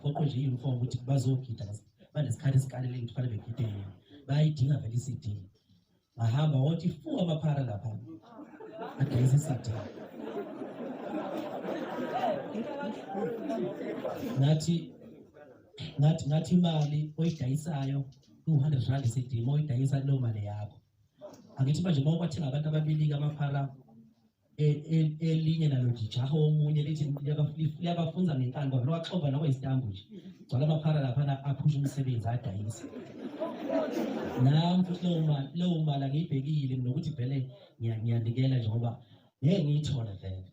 bagqoqe nje i-uniform ukuthi bazogida banesikhathi esikalele ukuthi fanele begide yini bayayidinga vele i-CD ngahamba wathi fu amaphara lapha adayisa i-CD ngathi imali oyidayisayo 200 rand i-CD oyidayisa leyo mali yakho angithi manje uma kwathenga abantu ababili amaphara elinye nalo jijaho omunye lithi liyabafunza ngenkani ngoba waxova nokho isitambu nje gcwala amaphara lapha aphusha umsebenzi adayisa nami futhi leyo mali angiyibhekile nokuthi vele ngiyanikela nje ngoba ngeke ngiyithole vele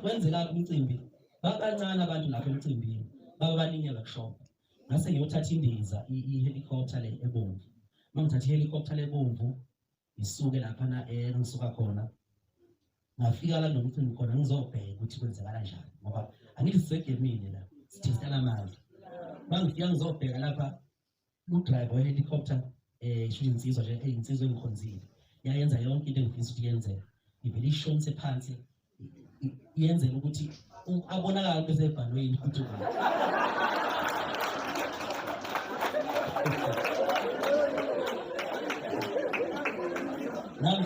wenzela umcimbi babancane abantu lapha emcimbini baba baningi abakushopa ngase ngiyothatha indiza i-helicopter le ebomvu mangithatha i-helicopter le ebomvu isuke lapha na ngisuka khona ngafika la nomcimbi khona ngizobheka ukuthi kwenzekala kanjani ngoba angithi sisegemini la sithintana amandla mangifika ngizobheka lapha u-driver we-helicopter isho insizwa nje insizwa engikhonzile yayenza yonke into engifisa ukuthi yenzeke ivele ishonise phansi yenzela ukuthi abonakala bese ebhalweni ukuthi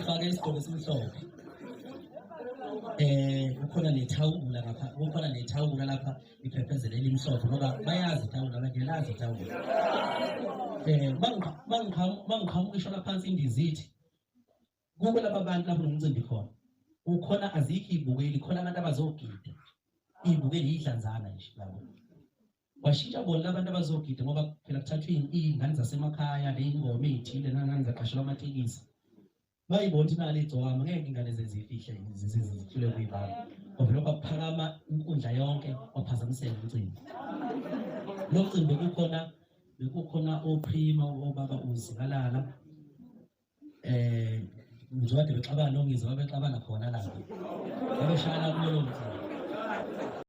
ngifake isigqoko esimhlophe ukhona nethawula lapha ukhona nethawula lapha iphephezela elimhlophe ngoba bayazi ithawula abangelazi ithawula mangikhamuka la phansi indizithi kube lapha abantu lapho nomcimbi khona ukhona azikho ibukeli khona abantu abazogida ibukeli idlanzana nje labo washintsha bona abantu abazogida ngoba phela kuthathwa iy'ngane zasemakhaya ley'ngoma ey'thile nangane zaqashelwa amatekisi bayibona imali egcwama ngeke ingane zezifihle zithule kuyibala ngoba lokho akuphakama inkundla yonke waphazamisela umcimbi lo mcimbi bekukhona oPrima obaba uZikalala ngizwade bexabana nongizwa bexabana khona lapho babeshayana kulo mcimbi